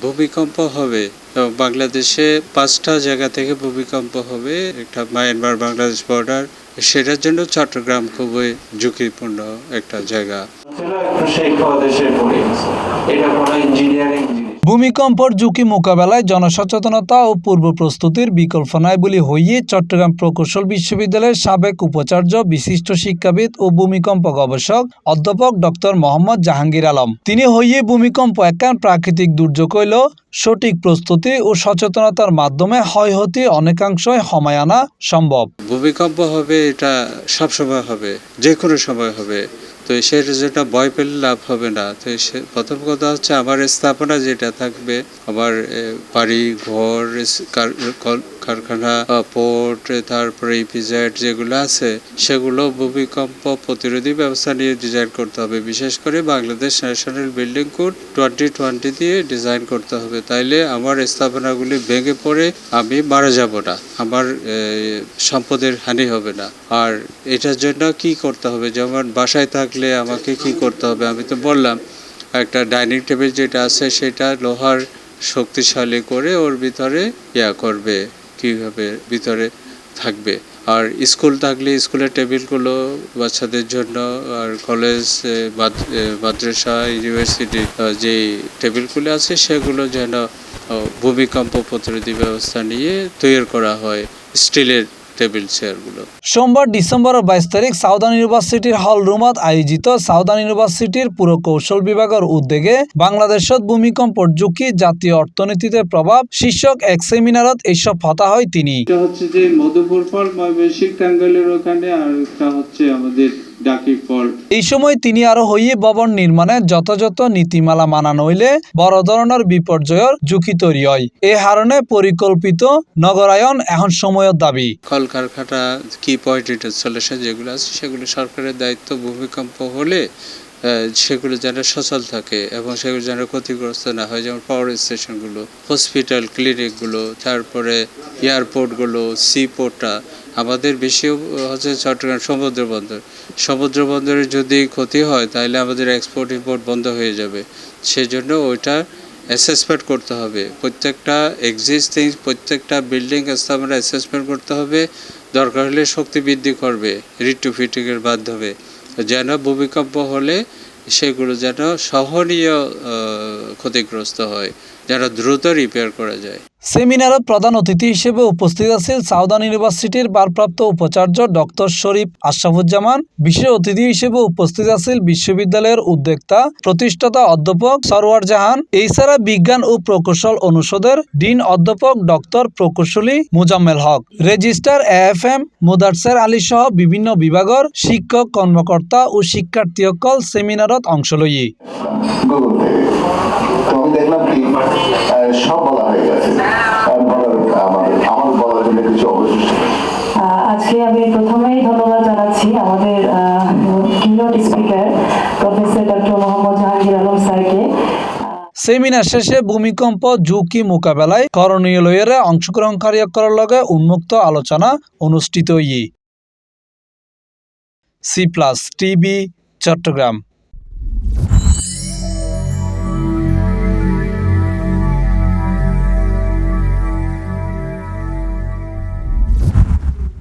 ভূমিকম্প হবে এবং বাংলাদেশে ৫টা জায়গা থেকে ভূমিকম্প হবে। একটা মায়ানমার বাংলাদেশ বর্ডার, সেটার জন্য চট্টগ্রাম খুবই ঝুঁকিপূর্ণ একটা জায়গা। ভূমিকম্পর ঝুঁকি মোকাবেলায় জনসচেতনতা ও পূর্ব প্রস্তুতির বিকল্প নাই বলে হইয়ে চট্টগ্রাম প্রকৌশল বিশ্ববিদ্যালয়ের সাবেক উপাচার্য বিশিষ্ট শিক্ষাবিদ ও ভূমিকম্প গবেষক অধ্যাপক ডক্টর মোহাম্মদ জাহাঙ্গীর আলম। তিনি হইয়ে ভূমিকম্প একখান প্রাকৃতিক দুর্যোগ হইল সঠিক প্রস্তুতি ও সচেতনতার মাধ্যমে ক্ষয়ক্ষতি অনেকাংশই কমায় আনা সম্ভব। ভূমিকম্প হবে, এটা সবসময় হবে, যে কোনো সময় হবে। তো সেটার জন্য ভয় পেলে লাভ হবে না। তো প্রথম কথা হচ্ছে আমার স্থাপনা যেটা থাকবে, আমার বাড়ি ঘর, কারখানা, পোর্ট, তারপরে ইপিজেড যেগুলো আছে, সেগুলো ভূমিকম্প প্রতিরোধী ব্যবস্থা নিয়ে ডিজাইন করতে হবে। বিশেষ করে বাংলাদেশ ন্যাশনাল বিল্ডিং কোড 2020 দিয়ে ডিজাইন করতে হবে। তাইলে আমার স্থাপনাগুলি ভেঙে পড়ে আমি মারা যাব না, আমার সম্পদের হানি হবে না। আর এটার জন্য কি করতে হবে, যেমন বাসায় থাকলে আমাকে কি করতে হবে, আমি তো বললাম একটা ডাইনিং টেবিল যেটা আছে সেটা লোহার শক্তিশালী করে ওর ভিতরে করবে, কীভাবে ভিতরে থাকবে। আর স্কুল থাকলে স্কুলের টেবিলগুলো বাচ্চাদের জন্য, আর কলেজ, মাদ্রাসা, ইউনিভার্সিটি যে টেবিলগুলো আছে সেগুলো যেন ভূমিকম্প প্রতিরোধী ব্যবস্থা নিয়ে তৈরি করা হয়, স্টিলের টেবিল চেয়ারগুলো। সোমবার ডিসেম্বরের 22 তারিখ সাউদার্ন ইউনিভার্সিটির হল রুমত আয়োজিত সাউদার্ন ইউনিভার্সিটির পুরকৌশল বিভাগের উদ্যোগে বাংলাদেশত ভূমিকম্পর ঝুঁকি জাতীয় অর্থনীতিতে প্রভাব শীর্ষক এক সেমিনারত এইসব কথা হয় তিনি। এটা হচ্ছে যে মধুপুর ফল, ময়মনসিংহ, টাঙ্গাইলের ওখানে, আর একটা হচ্ছে আমাদের ডাকি ফল। এই সময় তিনি আরো হইয়ে ভবন নির্মাণে যথাযথ নীতিমালা মানা নইলে বড় ধরনের বিপর্যয়ের ঝুঁকি তৈরি হয়। এ কারণে পরিকল্পিত নগরায়ন এখন সময়ের দাবি। কলকারখানা, কি পয়েন্ট ইনস্টলেশন যেগুলো আছে সেগুলো সরকারের দায়িত্ব। ভূমিকম্প হলে সেগুলো যেন সচল থাকে এবং সেগুলো যেন ক্ষতিগ্রস্ত না হয়। যেমন পাওয়ার স্টেশনগুলো, হসপিটাল, ক্লিনিকগুলো, তারপরে এয়ারপোর্টগুলো, সি পোর্টটা। আমাদের বেশি হচ্ছে চট্টগ্রাম সমুদ্র বন্দরে যদি ক্ষতি হয় তাহলে আমাদের এক্সপোর্ট ইম্পোর্ট বন্ধ হয়ে যাবে। সেজন্য ওইটা অ্যাসেসমেন্ট করতে হবে। প্রত্যেকটা বিল্ডিং স্থাপনা অ্যাসেসমেন্ট করতে হবে। দরকার হলে শক্তি বৃদ্ধি করবে রিট্রোফিটিংয়ের মাধ্যমে, যেন ভূমিকম্প হলে সেগুলো যেন সহনীয় ক্ষতিগ্রস্ত হয়, যেন দ্রুত রিপেয়ার করা যায়। সেমিনারে প্রধান অতিথি হিসেবে উপস্থিত আছেন সাউদার্ন ইউনিভার্সিটির ভারপ্রাপ্ত উপাচার্য ডক্টর শরীফ আশরাফুজ্জামান। বিশেষ অতিথি হিসেবে উপস্থিত আছেন বিশ্ববিদ্যালয়ের উদ্যোক্তা প্রতিষ্ঠাতা অধ্যাপক সরওয়ার জাহান। এছাড়া বিজ্ঞান ও প্রকৌশল অনুষদের ডিন অধ্যাপক ডক্টর প্রকৌশলী মুজাম্মেল হক, রেজিস্ট্রার AFM মুদারসের আলী সহ বিভিন্ন বিভাগের শিক্ষক, কর্মকর্তা ও শিক্ষার্থীসকল সেমিনারত অংশ লইয়ে। দেখলাম কি সব বলা হয়ে গেছে, আমার বলার জন্য কিছু অবশিষ্ট। আজকে আমি প্রথমেই ধন্যবাদ জানাচ্ছি আমাদের keynote speaker professor doctor Mohammad Jahangir Alam স্যারকে। সেমিনার শেষে ভূমিকম্প ঝুঁকি মোকাবেলায় করণীয় লইয়ে অংশগ্রহণকারীসকলের লগে উন্মুক্ত আলোচনা অনুষ্ঠিত। C+ TV Chittagong.